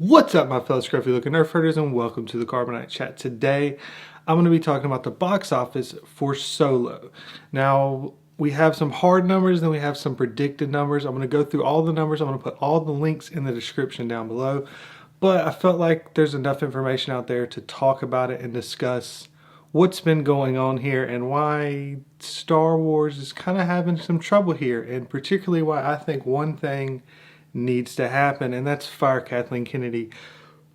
What's up, my fellow scruffy looking nerf herders, and welcome to the Carbonite Chat. Today I'm going to be talking about the box office for Solo. Now, we have some hard numbers, then we have some predicted numbers. I'm going to go through all the numbers. I'm going to put all the links in the description down below. But I felt like there's enough information out there to talk about it and discuss what's been going on here and why Star Wars is kind of having some trouble here, and particularly why I think one thing needs to happen, and that's fire Kathleen Kennedy.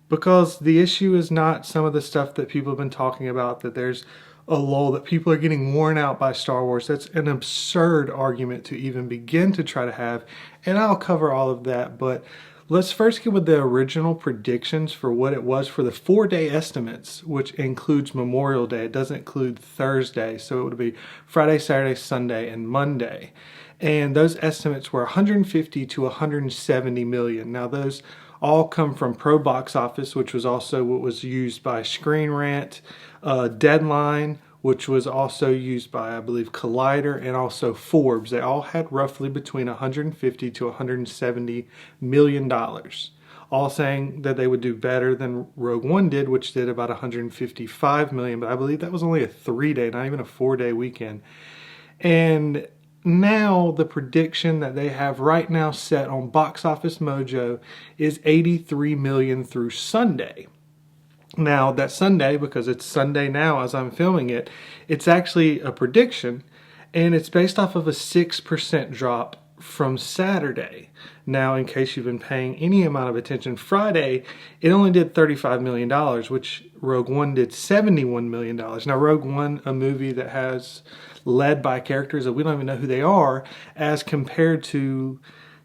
Because the issue is not some of the stuff that people have been talking about, that there's a lull, that people are getting worn out by Star Wars. That's an absurd argument to even begin to try to have, and I'll cover all of that. But let's first get with the original predictions for what it was for the 4-day estimates, which includes Memorial Day. It doesn't include Thursday, so it would be Friday, Saturday, Sunday, and Monday. And those estimates were 150 to 170 million. Now, those all come from Pro Box Office, which was also what was used by Screen Rant, Deadline, which was also used by, I believe, Collider, and also Forbes. They all had roughly between 150 to 170 million dollars, all saying that they would do better than Rogue One did, which did about 155 million. But I believe that was only a 3-day, not even a 4-day weekend. And now the prediction that they have right now set on Box Office Mojo is 83 million through Sunday. Now, that Sunday, because it's Sunday now as I'm filming it, it's actually a prediction, and it's based off of a 6% drop from Saturday. Now, in case you've been paying any amount of attention, Friday, it only did $35 million, which Rogue One did $71 million. Now, Rogue One, a movie that has led by characters that we don't even know who they are, as compared to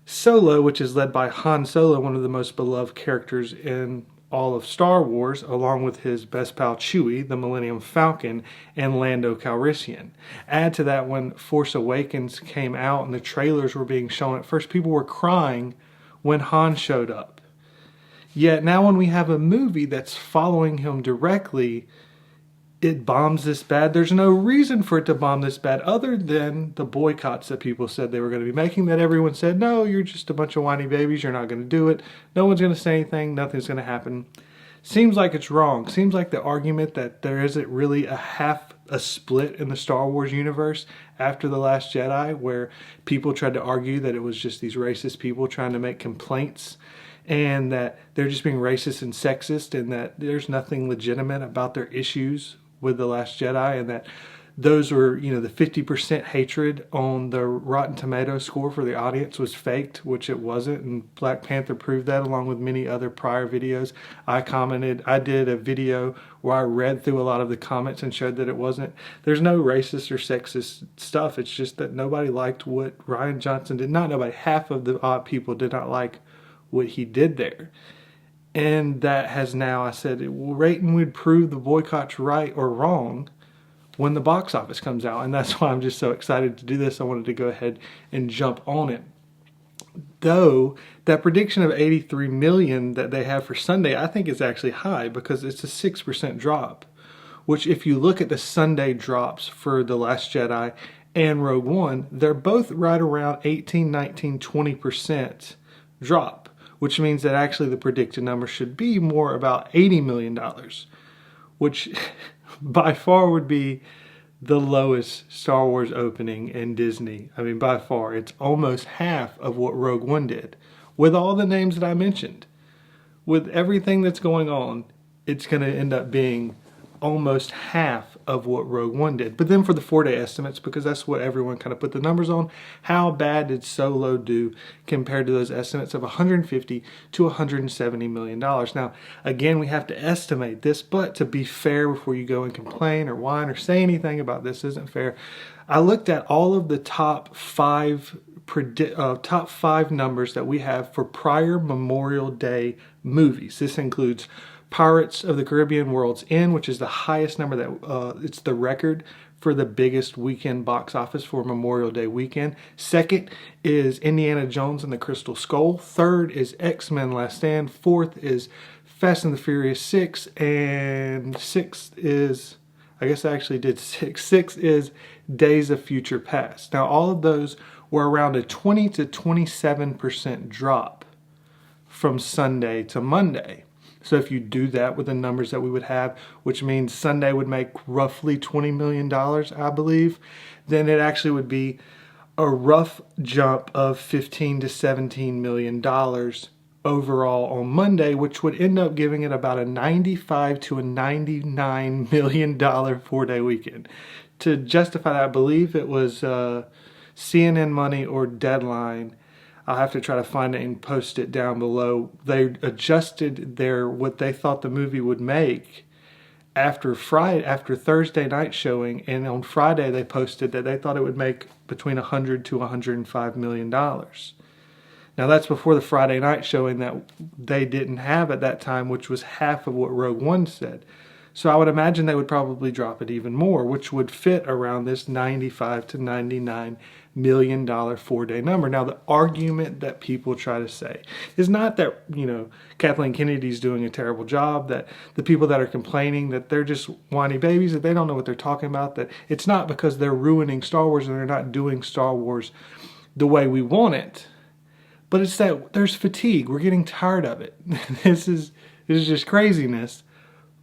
Solo, which is led by Han Solo, one of the most beloved characters in all of Star Wars, along with his best pal Chewie, the Millennium Falcon, and Lando Calrissian. Add to that, when Force Awakens came out and the trailers were being shown, at first people were crying when Han showed up. Yet now when we have a movie that's following him directly, it bombs this bad. There's no reason for it to bomb this bad other than the boycotts that people said they were going to be making, that everyone said, no, you're just a bunch of whiny babies, you're not going to do it, no one's going to say anything, nothing's going to happen. Seems like it's wrong. Seems like the argument that there isn't really a split in the Star Wars universe after The Last Jedi, where people tried to argue that it was just these racist people trying to make complaints, and that they're just being racist and sexist, and that there's nothing legitimate about their issues with The Last Jedi, and that those were, the 50% hatred on the Rotten Tomatoes score for the audience was faked, which it wasn't, and Black Panther proved that, along with many other prior videos. I did a video where I read through a lot of the comments and showed that it wasn't. There's no racist or sexist stuff. It's just that nobody liked what Rian Johnson did. Not nobody, half of the people did not like what he did there. And that has now, I said, rating would prove the boycott's right or wrong when the box office comes out. And that's why I'm just so excited to do this. I wanted to go ahead and jump on it. Though, that prediction of 83 million that they have for Sunday, I think is actually high, because it's a 6% drop. Which, if you look at the Sunday drops for The Last Jedi and Rogue One, they're both right around 18, 19, 20% drop, which means that actually the predicted number should be more about $80 million, which by far would be the lowest Star Wars opening in Disney. I mean, by far. It's almost half of what Rogue One did. With all the names that I mentioned, with everything that's going on, it's going to end up being almost half of what Rogue One did. But then for the 4-day estimates, because that's what everyone kind of put the numbers on, how bad did Solo do compared to those estimates of 150 to 170 million dollars? Now, again, we have to estimate this, but to be fair, before you go and complain or whine or say anything about this isn't fair, I looked at all of the top five numbers that we have for prior Memorial Day movies. This includes Pirates of the Caribbean World's End, which is the highest number that it's the record for the biggest weekend box office for Memorial Day weekend. Second is Indiana Jones and the Crystal Skull. Third is X-Men Last Stand. Fourth is Fast and the Furious 6. And sixth is, I guess I actually did six. Sixth is Days of Future Past. Now, all of those were around a 20 to 27% drop from Sunday to Monday. So if you do that with the numbers that we would have, which means Sunday would make roughly $20 million, I believe, then it actually would be a rough jump of $15 to $17 million overall on Monday, which would end up giving it about a $95 to a $99 million 4-day weekend. To justify that, I believe it was CNN Money or Deadline. I'll have to try to find it and post it down below. They adjusted what they thought the movie would make after Thursday night showing, and on Friday they posted that they thought it would make between $100 to $105 million. Now that's before the Friday night showing that they didn't have at that time, which was half of what Rogue One said. So I would imagine they would probably drop it even more, which would fit around this $95 to $99 million 4-day number. Now, the argument that people try to say is not that, Kathleen Kennedy's doing a terrible job, that the people that are complaining that they're just whiny babies, that they don't know what they're talking about, that it's not because they're ruining Star Wars and they're not doing Star Wars the way we want it. But it's that there's fatigue. We're getting tired of it. This is just craziness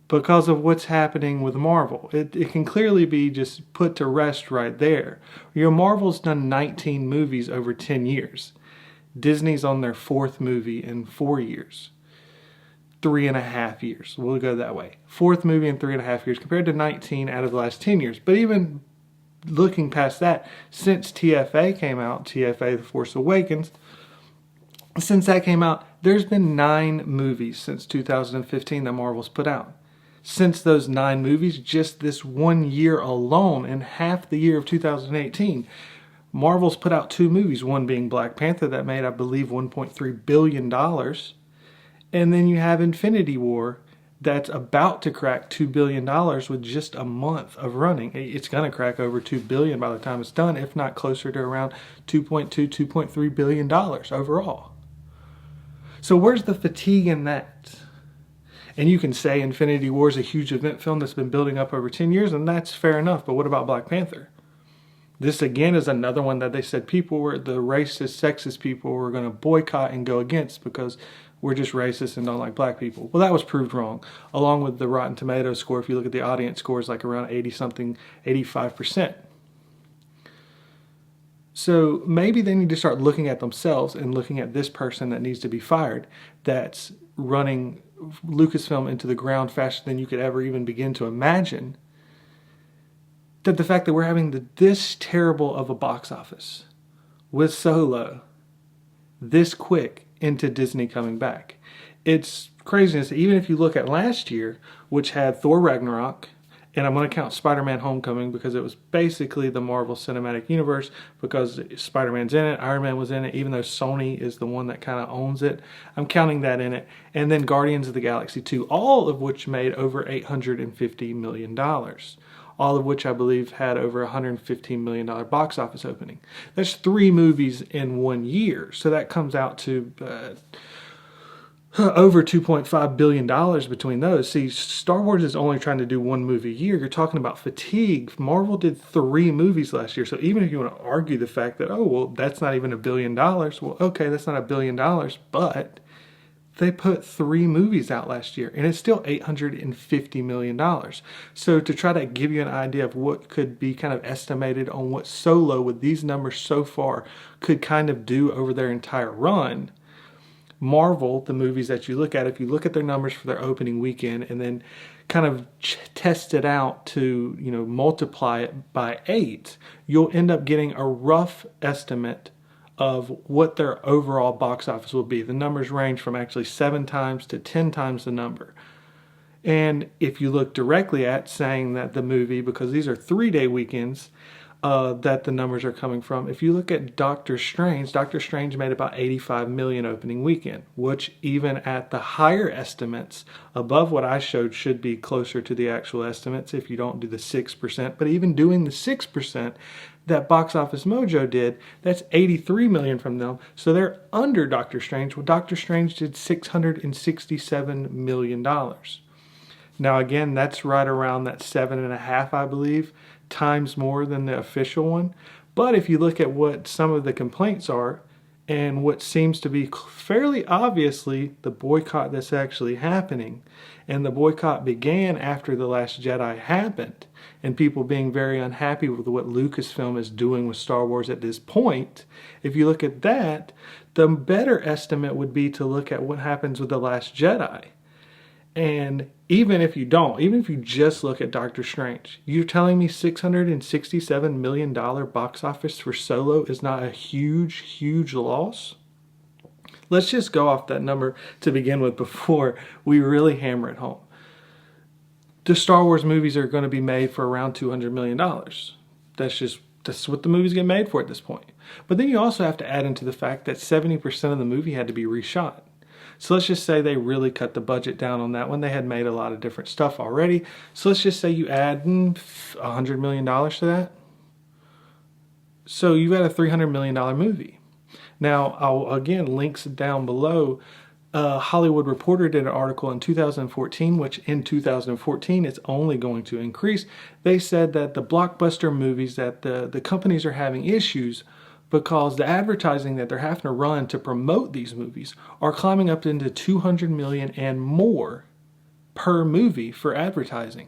because of what's happening with Marvel. It can clearly be just put to rest right there. Marvel's done 19 movies over 10 years. Disney's on their 4th movie in 4 years. 3.5 years. We'll go that way. 4th movie in 3.5 years compared to 19 out of the last 10 years. But even looking past that, since TFA came out, TFA The Force Awakens, since that came out, there's been 9 movies since 2015 that Marvel's put out. Since those 9 movies, just this 1 year alone, in half the year of 2018, Marvel's put out 2 movies, one being Black Panther that made, I believe, $1.3 billion. And then you have Infinity War that's about to crack $2 billion with just a month of running. It's going to crack over $2 billion by the time it's done, if not closer to around $2.2, $2.3 billion overall. So where's the fatigue in that? And you can say Infinity War is a huge event film that's been building up over 10 years, and that's fair enough. But what about Black Panther? This, again, is another one that they said the racist, sexist people were going to boycott and go against because we're just racist and don't like black people. Well, that was proved wrong. Along with the Rotten Tomatoes score, if you look at the audience scores, like around 80-something, 85%. So maybe they need to start looking at themselves and looking at this person that needs to be fired that's running Lucasfilm into the ground faster than you could ever even begin to imagine. That the fact that we're having this terrible of a box office with Solo this quick into Disney coming back. It's craziness. Even if you look at last year, which had Thor Ragnarok, and I'm going to count Spider-Man Homecoming because it was basically the Marvel Cinematic Universe because Spider-Man's in it, Iron Man was in it, even though Sony is the one that kind of owns it. I'm counting that in it. And then Guardians of the Galaxy 2, all of which made over $850 million. All of which I believe had over $115 million box office opening. That's 3 movies in 1 year. So that comes out to over $2.5 billion between those. See, Star Wars is only trying to do 1 movie a year. You're talking about fatigue. Marvel did 3 movies last year. So even if you want to argue the fact that, oh, well, that's not even $1 billion. Well, okay, that's not $1 billion, but they put 3 movies out last year, and it's still $850 million. So to try to give you an idea of what could be kind of estimated on what Solo, with these numbers so far, could kind of do over their entire run, Marvel, the movies that you look at, if you look at their numbers for their opening weekend and then kind of test it out to, multiply it by 8, you'll end up getting a rough estimate of what their overall box office will be. The numbers range from actually 7 times to 10 times the number. And if you look directly at saying that the movie, because these are 3-day weekends, that the numbers are coming from. If you look at Doctor Strange made about $85 million opening weekend, which even at the higher estimates above what I showed should be closer to the actual estimates if you don't do the 6%. But even doing the 6% that Box Office Mojo did, that's $83 million from them. So they're under Doctor Strange. Well, Doctor Strange did $667 million. Now again, that's right around that 7.5, I believe, times more than the official one. But if you look at what some of the complaints are, and what seems to be fairly obviously the boycott that's actually happening. And the boycott began after The Last Jedi happened, and people being very unhappy with what Lucasfilm is doing with Star Wars at this point. If you look at that, the better estimate would be to look at what happens with The Last Jedi. And even if you don't, even if you just look at Doctor Strange, you're telling me $667 million box office for Solo is not a huge, huge loss? Let's just go off that number to begin with before we really hammer it home. The Star Wars movies are going to be made for around $200 million. That's what the movies get made for at this point. But then you also have to add into the fact that 70% of the movie had to be reshot. So let's just say they really cut the budget down on that one. They had made a lot of different stuff already. So let's just say you add $100 million to that. So you've got a $300 million movie. Now, I'll again, links down below. Hollywood Reporter did an article in 2014, which in 2014 it's only going to increase. They said that the blockbuster movies, that the companies are having issues because the advertising that they're having to run to promote these movies are climbing up into $200 million and more per movie for advertising.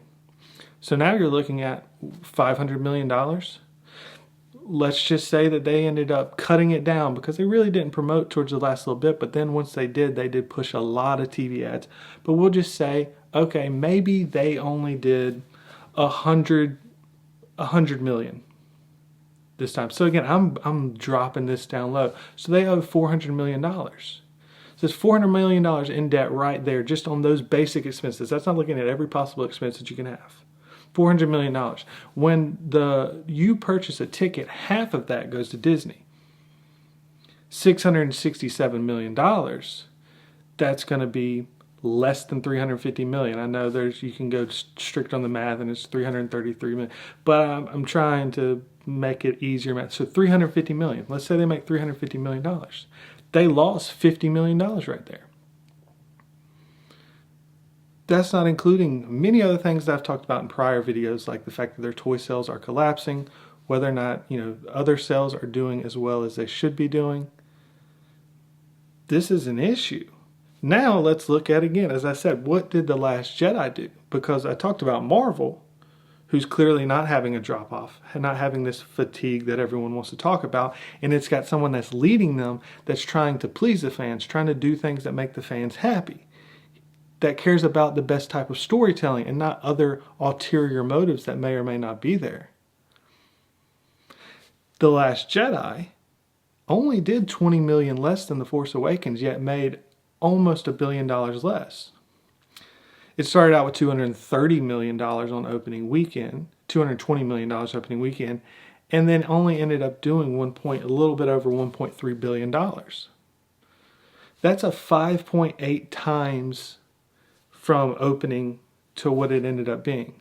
So now you're looking at $500 million. Let's just say that they ended up cutting it down because they really didn't promote towards the last little bit, but then once they did push a lot of TV ads. But we'll just say, okay, maybe they only did 100 million this time. So again, I'm dropping this down low. So they owe $400 million. So it's $400 million in debt right there just on those basic expenses. That's not looking at every possible expense that you can have. $400 million. When you purchase a ticket, half of that goes to Disney. $667 million, that's going to be less than $350 million. I know you can go strict on the math and it's $333 million, but I'm trying to make it easier math. So $350 million. Let's say they make $350 million. They lost $50 million right there. That's not including many other things that I've talked about in prior videos, like the fact that their toy sales are collapsing, whether or not, other sales are doing as well as they should be doing. This is an issue. Now let's look at, again, as I said, what did The Last Jedi do? Because I talked about Marvel, who's clearly not having a drop-off, and not having this fatigue that everyone wants to talk about, and it's got someone that's leading them that's trying to please the fans, trying to do things that make the fans happy, that cares about the best type of storytelling and not other ulterior motives that may or may not be there. The Last Jedi only did 20 million less than The Force Awakens, yet made almost $1 billion less. It started out with $230 million on opening weekend, $220 million opening weekend, and then only ended up doing a little bit over $1.3 billion. That's a 5.8 times from opening to what it ended up being.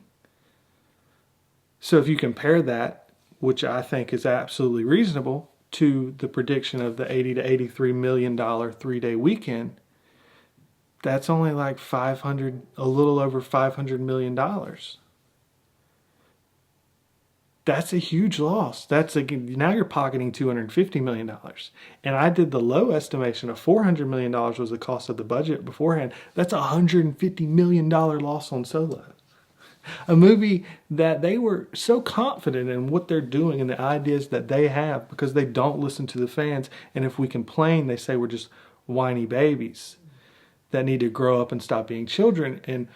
So if you compare that, which I think is absolutely reasonable, to the prediction of the $80 to $83 million 3-day weekend, that's only like a little over $500 million. That's a huge loss. Now you're pocketing $250 million. And I did the low estimation of $400 million was the cost of the budget beforehand. That's a $150 million loss on Solo. A movie that they were so confident in what they're doing and the ideas that they have because they don't listen to the fans. And if we complain, they say we're just whiny babies that need to grow up and stop being children, and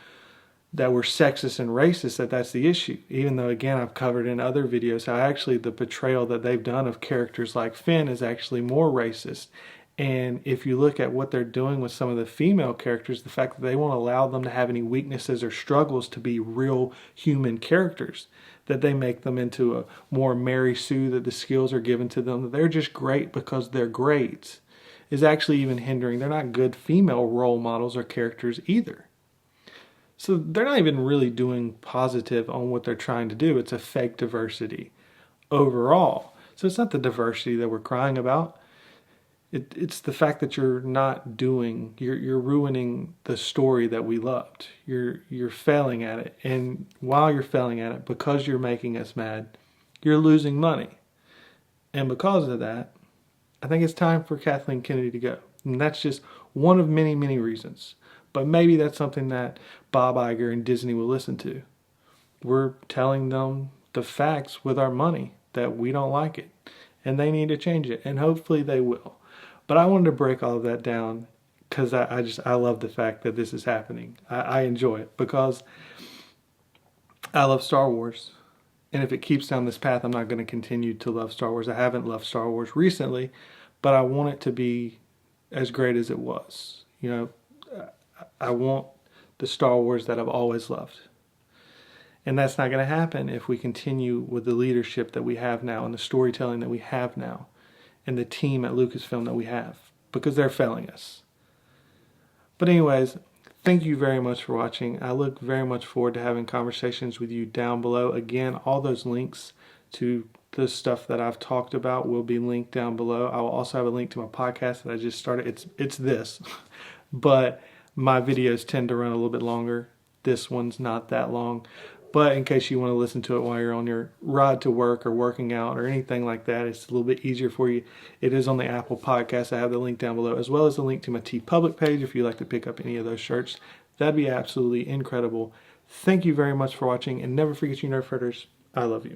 that we're sexist and racist, that's the issue. Even though, again, I've covered in other videos how actually the portrayal that they've done of characters like Finn is actually more racist. And if you look at what they're doing with some of the female characters, the fact that they won't allow them to have any weaknesses or struggles to be real human characters, that they make them into a more Mary Sue, that the skills are given to them, that they're just great because they're great, is actually even hindering. They're not good female role models or characters either. So they're not even really doing positive on what they're trying to do. It's a fake diversity overall. So it's not the diversity that we're crying about. It's the fact that you're ruining the story that we loved. You're failing at it. And while you're failing at it, because you're making us mad, you're losing money. And because of that, I think it's time for Kathleen Kennedy to go. And that's just one of many, many reasons. But maybe that's something that Bob Iger and Disney will listen to. We're telling them the facts with our money that we don't like it. And they need to change it. And hopefully they will. But I wanted to break all of that down because I love the fact that this is happening. I enjoy it because I love Star Wars. And if it keeps down this path, I'm not going to continue to love Star Wars. I haven't loved Star Wars recently, but I want it to be as great as it was. You know, I want the Star Wars that I've always loved. And that's not going to happen if we continue with the leadership that we have now and the storytelling that we have now and the team at Lucasfilm that we have, because they're failing us. But anyways, thank you very much for watching. I look very much forward to having conversations with you down below. Again, all those links to the stuff that I've talked about will be linked down below. I will also have a link to my podcast that I just started. It's this, but my videos tend to run a little bit longer. This one's not that long. But in case you want to listen to it while you're on your ride to work or working out or anything like that, it's a little bit easier for you. It is on the Apple Podcast. I have the link down below, as well as a link to my TeePublic page if you'd like to pick up any of those shirts. That'd be absolutely incredible. Thank you very much for watching, and never forget, you Nerf Herders, I love you.